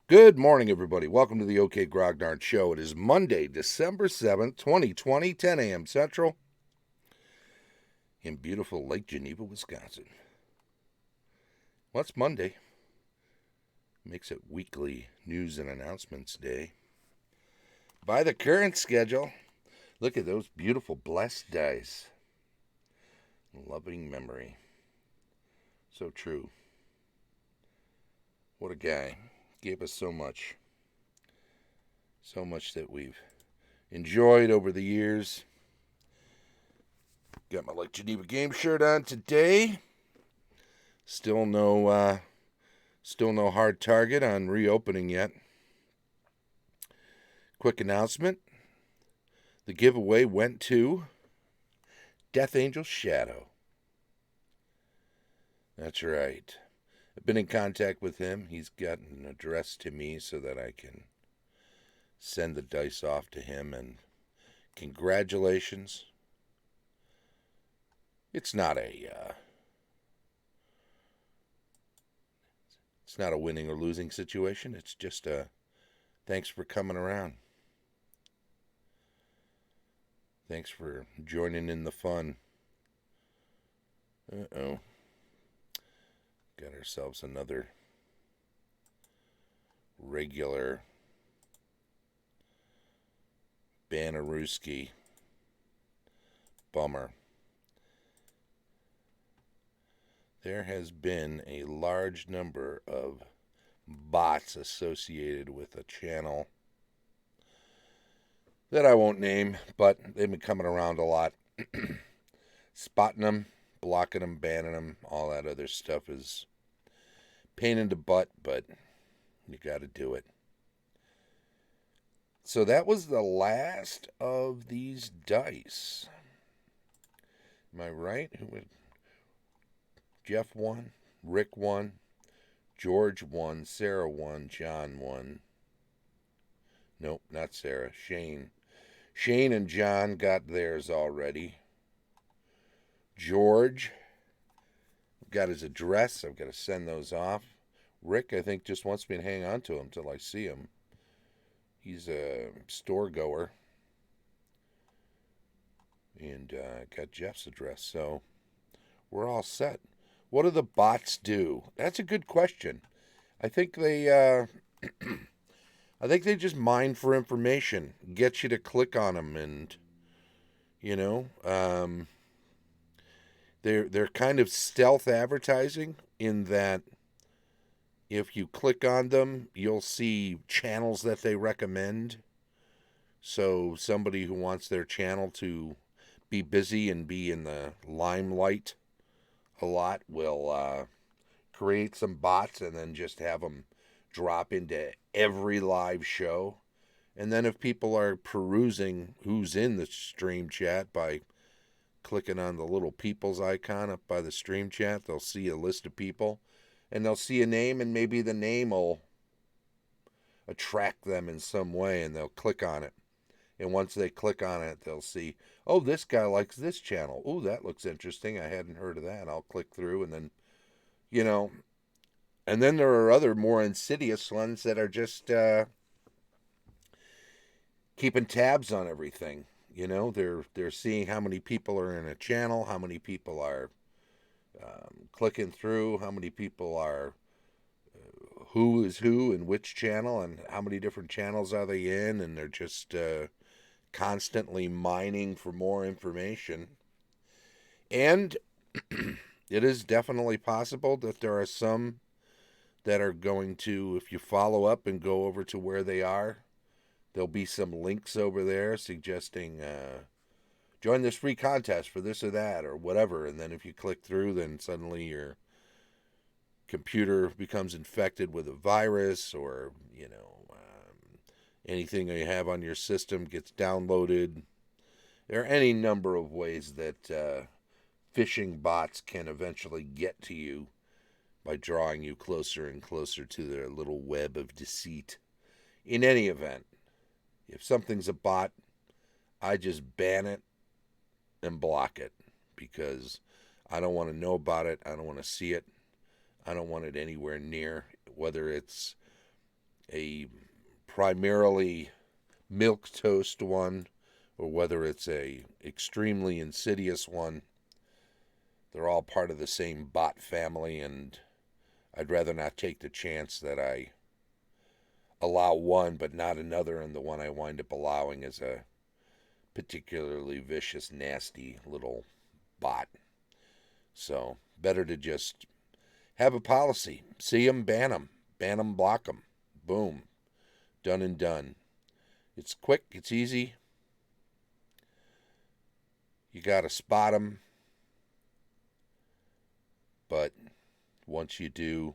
Good morning, everybody. Welcome to the OK Grognard Show. It is Monday, December 7th, 2020, 10 a.m. Central, in beautiful Lake Geneva, Wisconsin. Well, it's Monday. Makes it weekly news and announcements day. By the current schedule, look at those beautiful blessed dice. Loving memory. So true. What a guy. Gave us so much. So much that we've enjoyed over the years. Got my Lake Geneva game shirt on today. Still no hard target on reopening yet. Quick announcement. The giveaway went to Death Angel Shadow. That's right. I've been in contact with him. He's got an address to me so that I can send the dice off to him. And congratulations. It's not a winning or losing situation. It's just a thanks for coming around. Thanks for joining in the fun. Uh-oh. Got ourselves another regular Bannerooski. Bummer. There has been a large number of bots associated with a channel that I won't name, but they've been coming around a lot. Spotting them, blocking them, banning them, all that other stuff is pain in the butt, but you got to do it. So that was the last of these dice. Am I right? Jeff won, Rick won, George won, Sarah won, John won. Nope, not Sarah. Shane. Shane and John got theirs already. George got his address. I've got to send those off. Rick, I think, just wants me to hang on to him till I see him. He's a store goer. And got Jeff's address. So we're all set. What do the bots do? That's a good question. I think they I think they just mine for information, get you to click on them, and you know, they're kind of stealth advertising in that if you click on them, you'll see channels that they recommend. So somebody who wants their channel to be busy and be in the limelight a lot will create some bots and then just have them drop into every live show. And then if people are perusing who's in the stream chat by clicking on the little people's icon up by the stream chat, they'll see a list of people and they'll see a name, and maybe the name will attract them in some way and they'll click on it. And once they click on it, they'll see, oh, this guy likes this channel. Oh, that looks interesting. I hadn't heard of that. I'll click through, and then, you know, and then there are other more insidious ones that are just keeping tabs on everything. You know, they're seeing how many people are in a channel, how many people are clicking through, how many people are who is who in which channel, and how many different channels are they in, and they're just constantly mining for more information. And it is definitely possible that there are some that are going to, if you follow up and go over to where they are, there'll be some links over there suggesting join this free contest for this or that or whatever. And then if you click through, then suddenly your computer becomes infected with a virus, or, you know, anything you have on your system gets downloaded. There are any number of ways that phishing bots can eventually get to you by drawing you closer and closer to their little web of deceit. In any event, if something's a bot, I just ban it and block it because I don't want to know about it. I don't want to see it. I don't want it anywhere near, whether it's a primarily milk toast one, or whether it's a extremely insidious one. They're all part of the same bot family, and I'd rather not take the chance that I allow one but not another, and the one I wind up allowing is a particularly vicious, nasty little bot. So better to just have a policy. See them, ban them, block them. Boom. Done and done. It's quick, it's easy. You got to spot them. But once you do,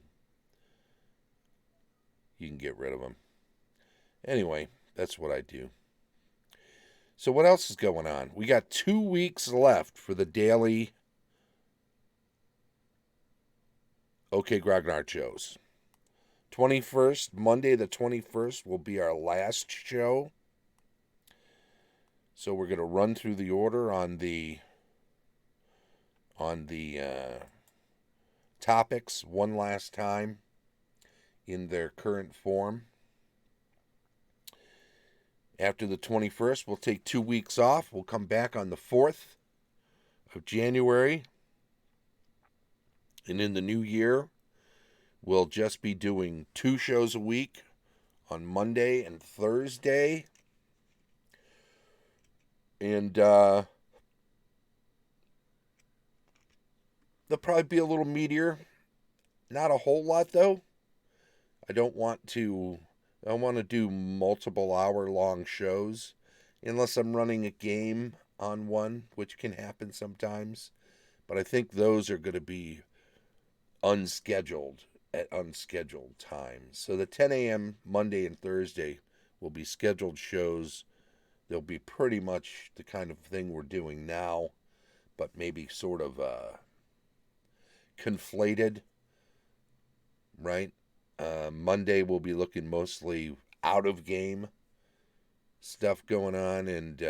you can get rid of them. Anyway, that's what I do. So what else is going on? We got 2 weeks left for the daily OK Grognard shows. 21st, Monday the 21st will be our last show. So we're going to run through the order on the topics one last time in their current form. After the 21st, we'll take 2 weeks off. We'll come back on the 4th of January. And in the new year, we'll just be doing 2 shows a week on Monday and Thursday. And they'll probably be a little meatier. Not a whole lot, though. I want to do multiple hour-long shows unless I'm running a game on one, which can happen sometimes. But I think those are going to be unscheduled at unscheduled times. So the 10 a.m. Monday and Thursday will be scheduled shows. They'll be pretty much the kind of thing we're doing now, but maybe sort of conflated, right? Monday we'll be looking mostly out of game stuff going on, and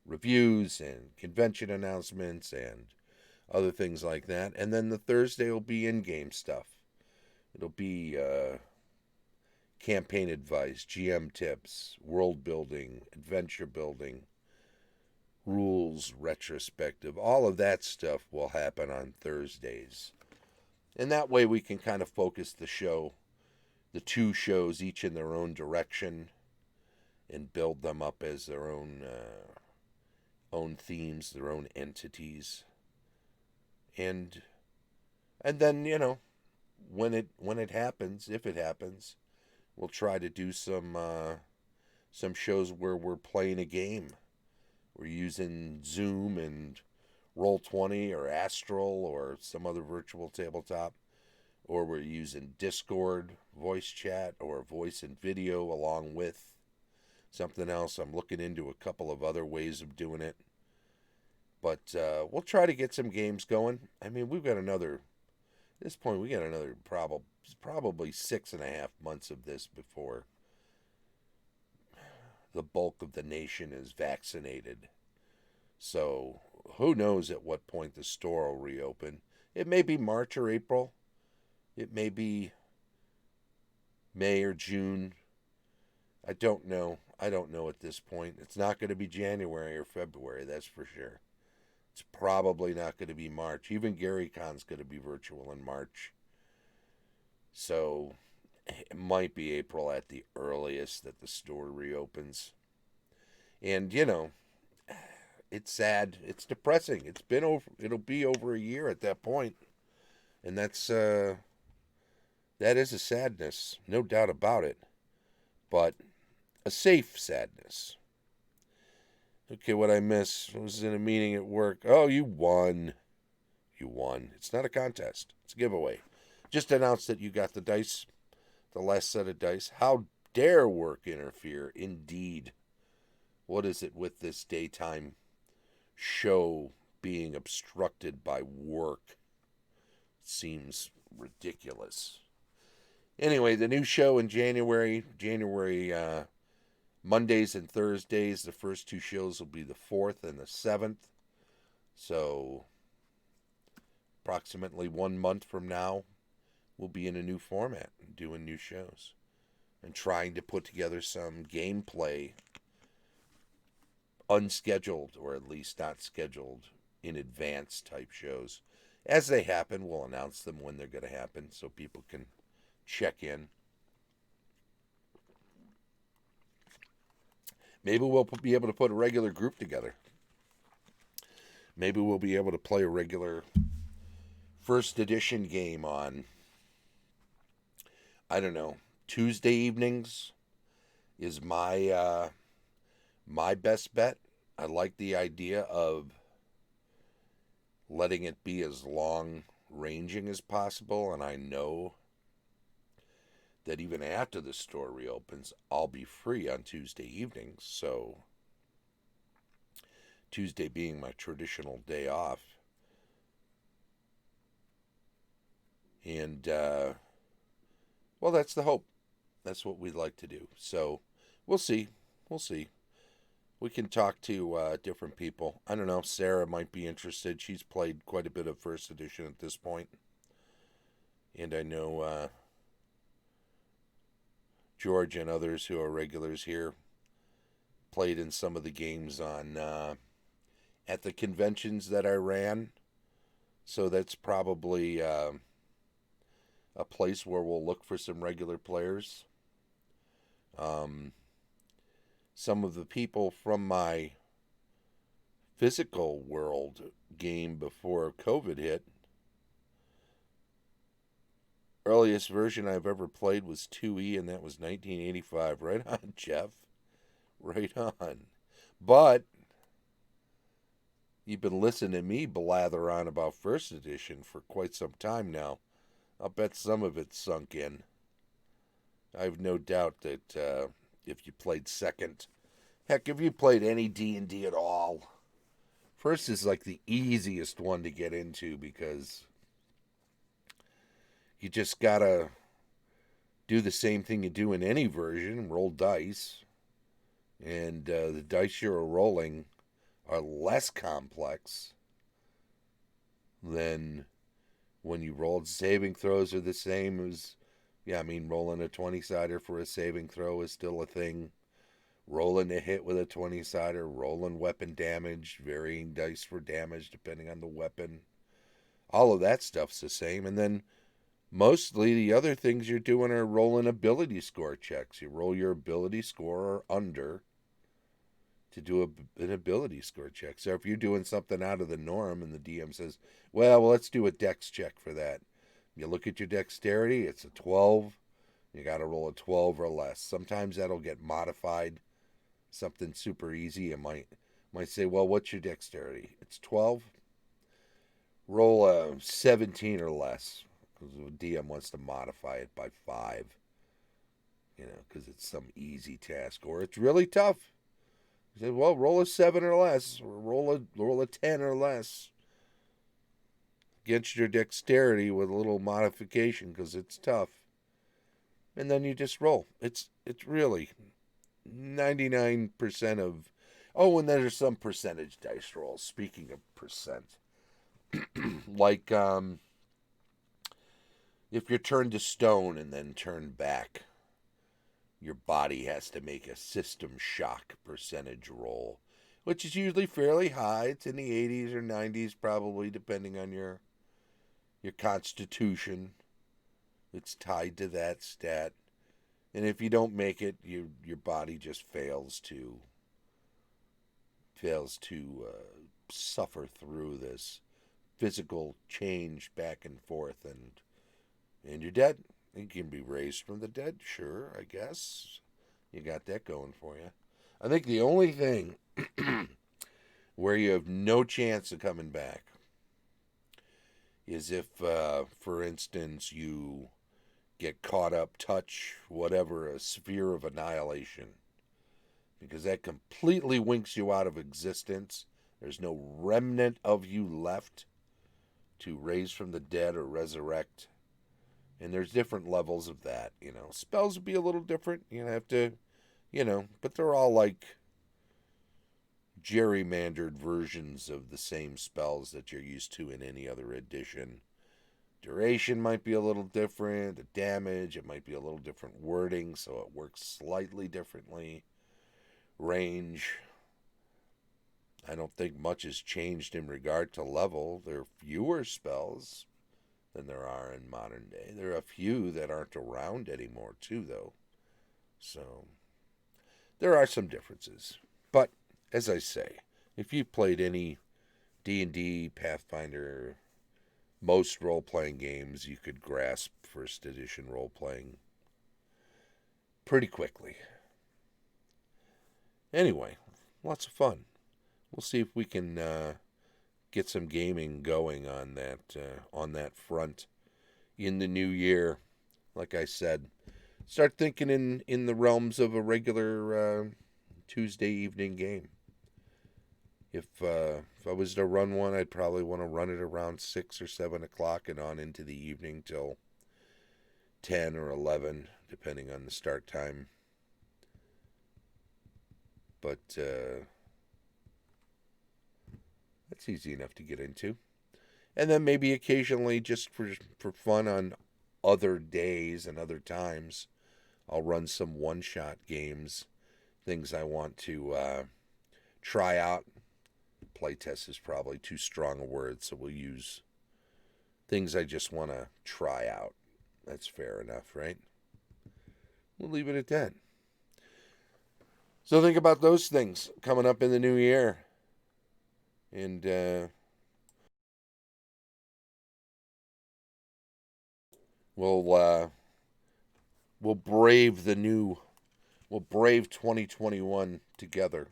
reviews and convention announcements and other things like that. And then the Thursday will be in-game stuff. It'll be campaign advice, GM tips, world building, adventure building, rules retrospective. All of that stuff will happen on Thursdays. And that way we can kind of focus the 2 shows, each in their own direction, and build them up as their own themes, their own entities. And then, when it happens, if it happens, we'll try to do some shows where we're playing a game. We're using Zoom and Roll20 or Astral or some other virtual tabletop, or we're using Discord voice chat or voice and video along with something else. I'm looking into a couple of other ways of doing it. But we'll try to get some games going. I mean, at this point, we got another probably 6.5 months of this before the bulk of the nation is vaccinated. So who knows at what point the store will reopen. It may be March or April. It may be May or June. I don't know. I don't know at this point. It's not going to be January or February, that's for sure. It's probably not going to be March. Even GaryCon's going to be virtual in March. So it might be April at the earliest that the store reopens. And, it's sad. It's depressing. It'll be over a year at that point. And that is a sadness, no doubt about it. But a safe sadness. Okay, what I missed. I was in a meeting at work. Oh, you won. You won. It's not a contest. It's a giveaway. Just announced that you got the dice, the last set of dice. How dare work interfere? Indeed. What is it with this daytime show being obstructed by work? It seems ridiculous. Anyway, the new show in January Mondays and Thursdays. The first 2 shows will be the 4th and the 7th. So approximately 1 month from now, we'll be in a new format, doing new shows, and trying to put together some gameplay, unscheduled or at least not scheduled in advance type shows. As they happen, we'll announce them when they're going to happen so people can check in. Maybe we'll be able to put a regular group together. Maybe we'll be able to play a regular first edition game on, I don't know, Tuesday evenings is my best bet. I like the idea of letting it be as long ranging as possible, and I know that even after the store reopens, I'll be free on Tuesday evenings. So Tuesday being my traditional day off. And, well, that's the hope. That's what we'd like to do. So we'll see. We'll see. We can talk to different people. I don't know. Sarah might be interested. She's played quite a bit of first edition at this point. And I know George and others who are regulars here played in some of the games on at the conventions that I ran. So that's probably a place where we'll look for some regular players. Some of the people from my physical world game before COVID hit, earliest version I've ever played was 2E, and that was 1985. Right on, Jeff. Right on. But you've been listening to me blather on about first edition for quite some time now. I'll bet some of it's sunk in. I have no doubt that if you played second, heck, if you played any D&D at all, first is like the easiest one to get into because you just gotta do the same thing you do in any version, roll dice, and the dice you're rolling are less complex than when you rolled. Saving throws are the same as, yeah, I mean, rolling a 20-sider for a saving throw is still a thing. Rolling a hit with a 20-sider, rolling weapon damage, varying dice for damage depending on the weapon. All of that stuff's the same. And then mostly the other things you're doing are rolling ability score checks. You roll your ability score or under to do an ability score check. So if you're doing something out of the norm and the DM says, well, let's do a dex check for that. You look at your dexterity, it's a 12. You got to roll a 12 or less. Sometimes that'll get modified. Something super easy. You might say, well, what's your dexterity? It's 12. Roll a 17 or less. Because the DM wants to modify it by 5. Because it's some easy task. Or it's really tough. You say, well, roll a 7 or less. Or roll a 10 or less. Against your dexterity with a little modification because it's tough. And then you just roll. It's really 99% of... Oh, and there's some percentage dice rolls. Speaking of percent. Like, if you're turned to stone and then turned back, your body has to make a system shock percentage roll, which is usually fairly high. It's in the 80s or 90s, probably, depending on your constitution. It's tied to that stat. And if you don't make it, your body just fails to suffer through this physical change back and forth, and you're dead. You can be raised from the dead, sure, I guess. You got that going for you. I think the only thing where you have no chance of coming back is if, for instance, you get caught up, touch, whatever, a sphere of annihilation. Because that completely winks you out of existence. There's no remnant of you left to raise from the dead or resurrect. And there's different levels of that, Spells would be a little different. You have to, but they're all like gerrymandered versions of the same spells that you're used to in any other edition. Duration might be a little different. The damage, it might be a little different wording, so it works slightly differently. Range, I don't think much has changed in regard to level. There are fewer spells than there are in modern day. There are a few that aren't around anymore, too, though. So there are some differences. But as I say, if you've played any D&D, Pathfinder, most role-playing games, you could grasp first edition role-playing pretty quickly. Anyway, lots of fun. We'll see if we can get some gaming going on that front in the new year. Like I said, start thinking in the realms of a regular Tuesday evening game. If I was to run one, I'd probably want to run it around 6 or 7 o'clock and on into the evening till 10 or 11, depending on the start time. But that's easy enough to get into. And then maybe occasionally, just for fun on other days and other times, I'll run some one-shot games, things I want to try out. Playtest is probably too strong a word, so we'll use things I just want to try out. That's fair enough, right? We'll leave it at that. So think about those things coming up in the new year. And we'll brave we'll brave 2021 together.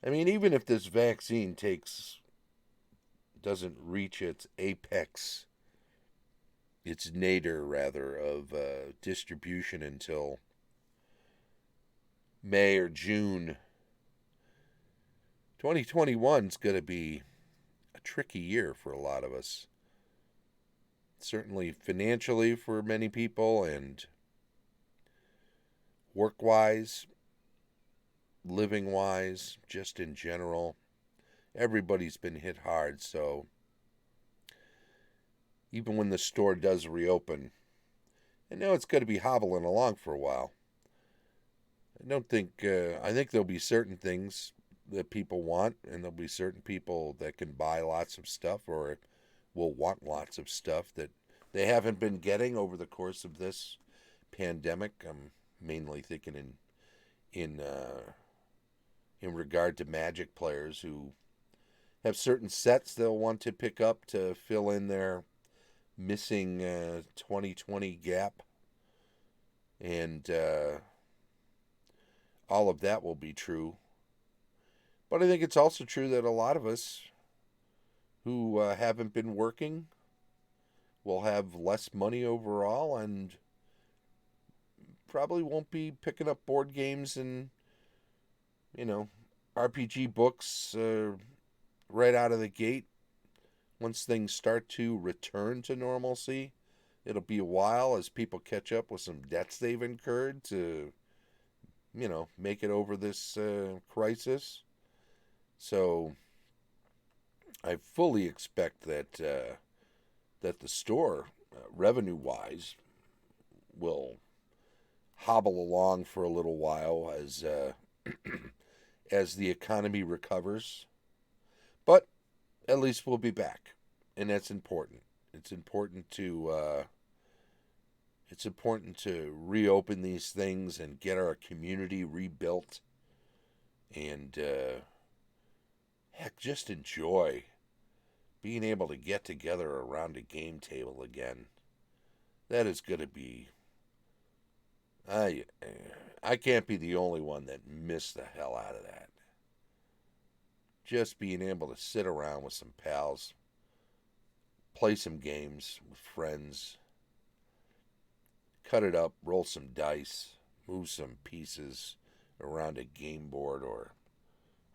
I mean, even if this vaccine doesn't reach its apex, its nadir rather of distribution until May or June, 2021 is going to be a tricky year for a lot of us. Certainly financially for many people, and work-wise, living-wise, just in general. Everybody's been hit hard, so even when the store does reopen, I know it's going to be hobbling along for a while. I think there'll be certain things that people want, and there'll be certain people that can buy lots of stuff or will want lots of stuff that they haven't been getting over the course of this pandemic. I'm mainly thinking in regard to Magic players who have certain sets they'll want to pick up to fill in their missing 2020 gap, and all of that will be true. But I think it's also true that a lot of us who haven't been working will have less money overall and probably won't be picking up board games and, RPG books right out of the gate. Once things start to return to normalcy, it'll be a while as people catch up with some debts they've incurred to, make it over this crisis. So I fully expect that the store, revenue-wise, will hobble along for a little while as as the economy recovers. But at least we'll be back, and that's important. It's important to reopen these things and get our community rebuilt, and heck, just enjoy being able to get together around a game table again. That is going to be. I can't be the only one that missed the hell out of that. Just being able to sit around with some pals, play some games with friends, cut it up, roll some dice, move some pieces around a game board or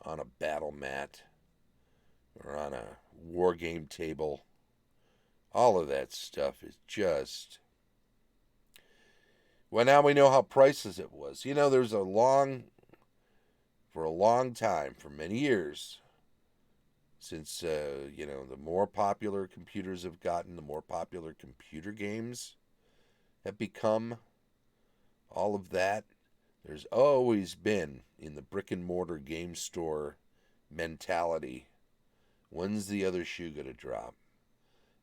on a battle mat or on a war game table. All of that stuff is just. Well, now we know how priceless it was. There's for a long time, for many years, Since, the more popular computers have gotten, the more popular computer games have become, all of that, there's always been in the brick and mortar game store mentality, when's the other shoe going to drop?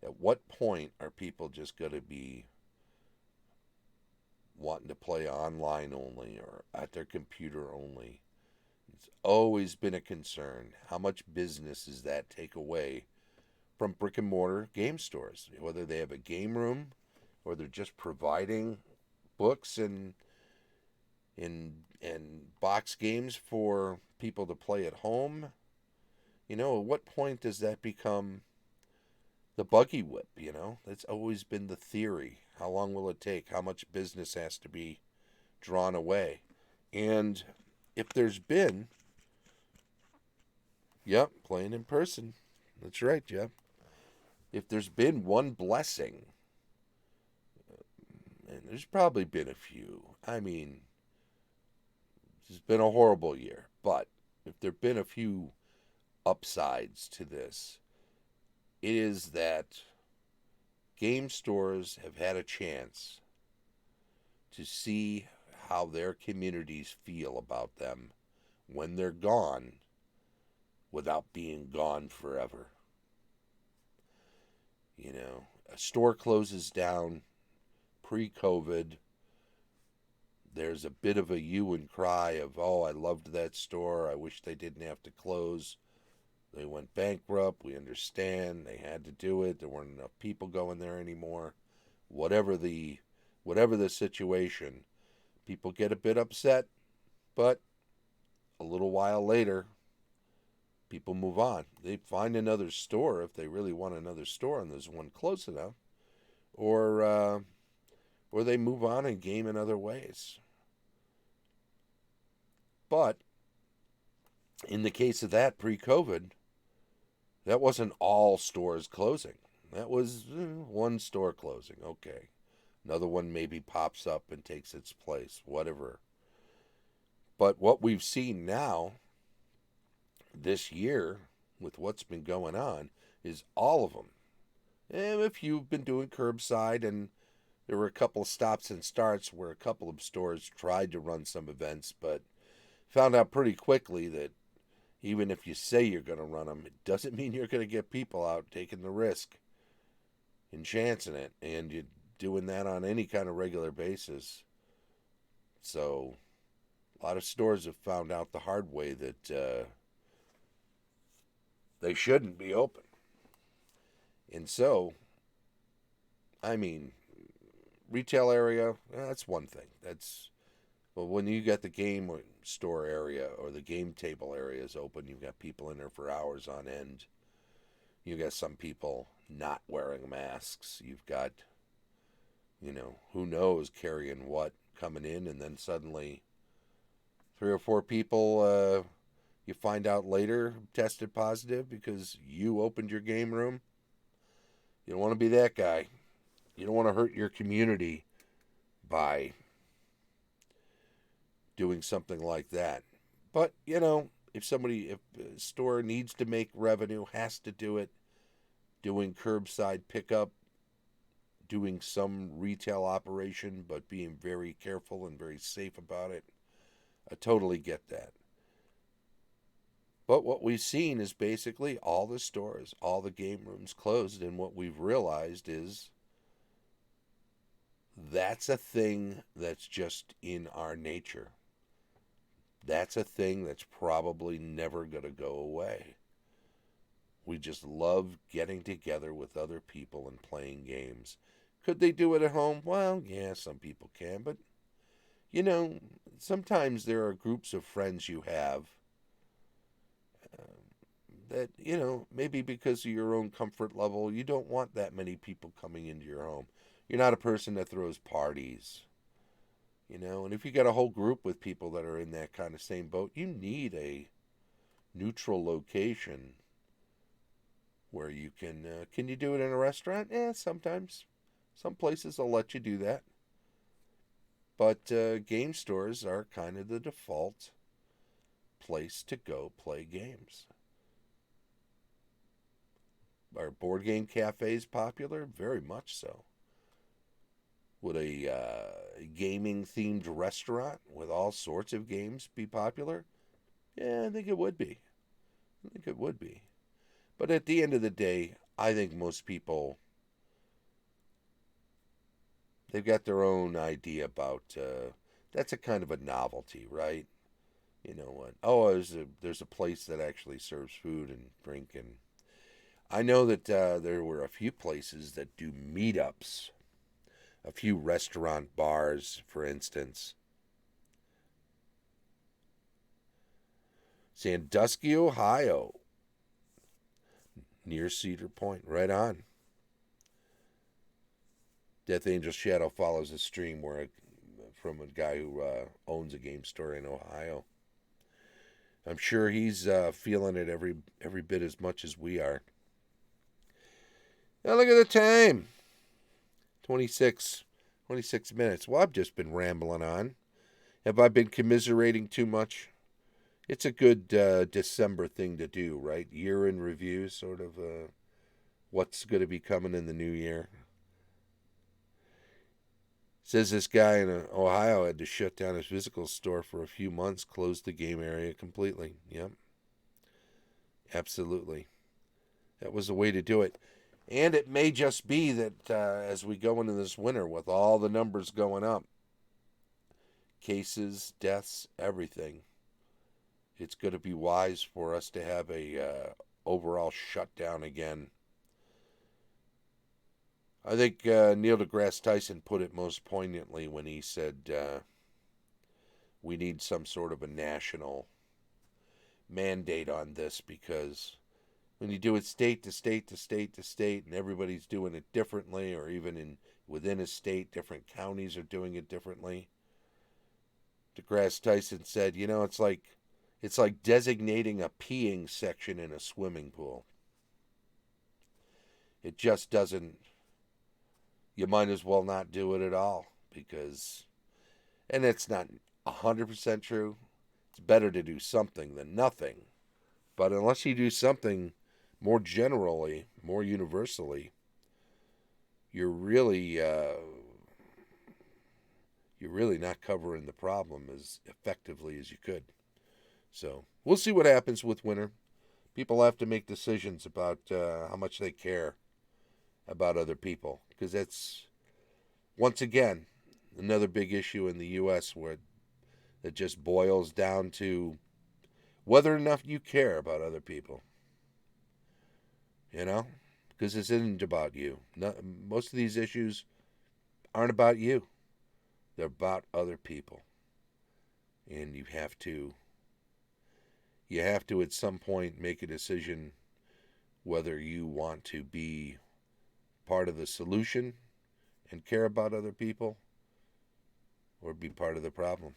At what point are people just going to be wanting to play online only or at their computer only? It's always been a concern. How much business does that take away from brick and mortar game stores? Whether they have a game room or they're just providing books and box games for people to play at home. At what point does that become the buggy whip? That's always been the theory. How long will it take? How much business has to be drawn away? And if there's been, yep, playing in person. That's right, Jeff. If there's been one blessing, and there's probably been a few. I mean, it's been a horrible year, but if there've been a few upsides to this, it is that game stores have had a chance to see how their communities feel about them when they're gone without being gone forever. A store closes down pre-COVID. There's a bit of a hue and cry of, oh, I loved that store. I wish they didn't have to close. They went bankrupt. We understand. They had to do it. There weren't enough people going there anymore. Whatever the situation, people get a bit upset, but a little while later, people move on. They find another store if they really want another store, and there's one close enough, or they move on and game in other ways. But in the case of that pre-COVID, that wasn't all stores closing. That was one store closing. Okay. Another one maybe pops up and takes its place, whatever. But what we've seen now, this year, with what's been going on, is all of them. And if you've been doing curbside, and there were a couple of stops and starts where a couple of stores tried to run some events, but found out pretty quickly that even if you say you're going to run them, it doesn't mean you're going to get people out taking the risk and chancing it, and you're doing that on any kind of regular basis. So a lot of stores have found out the hard way that they shouldn't be open. And so, I mean, retail area, that's one thing. But when you got the game store area or the game table areas open, you've got people in there for hours on end. You've got some people not wearing masks. You've got, who knows, carrying what coming in, and then suddenly 3 or 4 people you find out later tested positive because you opened your game room. You don't want to be that guy. You don't want to hurt your community by doing something like that. But, if a store needs to make revenue, has to do it, doing curbside pickup, doing some retail operation, but being very careful and very safe about it, I totally get that. But what we've seen is basically all the stores, all the game rooms closed, and what we've realized is that's a thing that's just in our nature. That's a thing that's probably never going to go away. We just love getting together with other people and playing games. Could they do it at home? Well, yeah, some people can, but sometimes there are groups of friends you have that, maybe because of your own comfort level, you don't want that many people coming into your home. You're not a person that throws parties, and if you got a whole group with people that are in that kind of same boat, you need a neutral location where you can you do it in a restaurant? Yeah, sometimes. Some places will let you do that. But game stores are kind of the default place to go play games. Are board game cafes popular? Very much so. Would a gaming themed restaurant with all sorts of games be popular? Yeah, I think it would be. I think it would be. But at the end of the day, I think most people, they've got their own idea about that's a kind of a novelty, right? You know what? Oh, there's a place that actually serves food and drink, and I know that there were a few places that do meetups, a few restaurant bars, for instance. Sandusky, Ohio, near Cedar Point, right on. Death Angel Shadow follows a stream from a guy who owns a game store in Ohio. I'm sure he's feeling it every bit as much as we are. Now look at the time. 26 minutes. Well, I've just been rambling on. Have I been commiserating too much? It's a good December thing to do, right? Year in review, sort of what's going to be coming in the new year. Says this guy in Ohio had to shut down his physical store for a few months, closed the game area completely. Yep, absolutely. That was the way to do it. And it may just be that as we go into this winter with all the numbers going up, cases, deaths, everything, it's going to be wise for us to have a overall shutdown again. I think Neil deGrasse Tyson put it most poignantly when he said we need some sort of a national mandate on this, because when you do it state to state to state to state and everybody's doing it differently, or even within a state, different counties are doing it differently. deGrasse Tyson said, it's like designating a peeing section in a swimming pool. It just doesn't. You might as well not do it at all, because, and it's not 100% true. It's better to do something than nothing. But unless you do something more generally, more universally, you're really not covering the problem as effectively as you could. So we'll see what happens with winter. People have to make decisions about how much they care about other people, because that's, once again, another big issue in the U.S. where it just boils down to whether or not you care about other people. Because this isn't about you. Most of these issues aren't about you. They're about other people. And you have to at some point make a decision whether you want to be part of the solution and care about other people, or be part of the problem.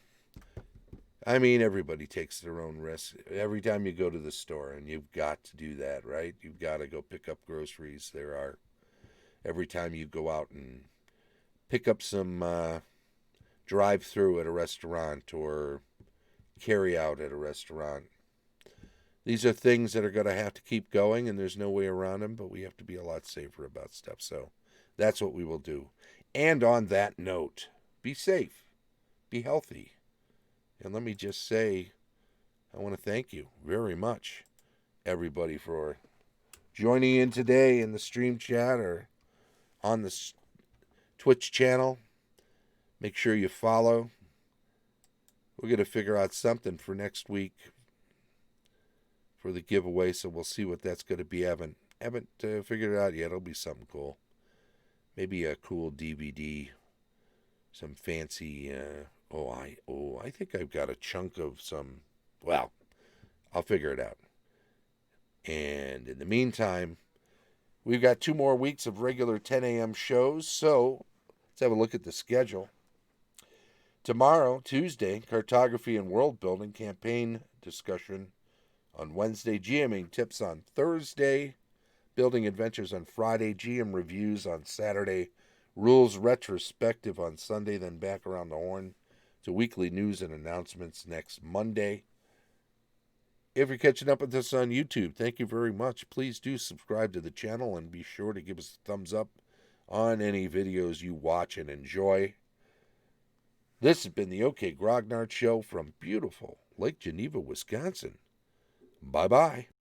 I mean, everybody takes their own risk. Every time you go to the store, and you've got to do that, right? You've got to go pick up groceries. Every time you go out and pick up some drive-through at a restaurant, or carry out at a restaurant. These are things that are going to have to keep going, and there's no way around them, but we have to be a lot safer about stuff. So that's what we will do. And on that note, be safe, be healthy. And let me just say, I want to thank you very much, everybody, for joining in today in the stream chat or on the Twitch channel. Make sure you follow. We're going to figure out something for next week for the giveaway, so we'll see what that's going to be. I haven't figured it out yet. It'll be something cool. Maybe a cool DVD, some fancy. I think I've got a chunk of some. Well, I'll figure it out. And in the meantime, we've got 2 more weeks of regular 10 a.m. shows, so let's have a look at the schedule. Tomorrow, Tuesday, cartography and world building campaign discussion. On Wednesday, GMing tips on Thursday, building adventures on Friday, GM reviews on Saturday, rules retrospective on Sunday, then back around the horn to weekly news and announcements next Monday. If you're catching up with us on YouTube, thank you very much. Please do subscribe to the channel and be sure to give us a thumbs up on any videos you watch and enjoy. This has been the OK Grognard Show from beautiful Lake Geneva, Wisconsin. Bye-bye.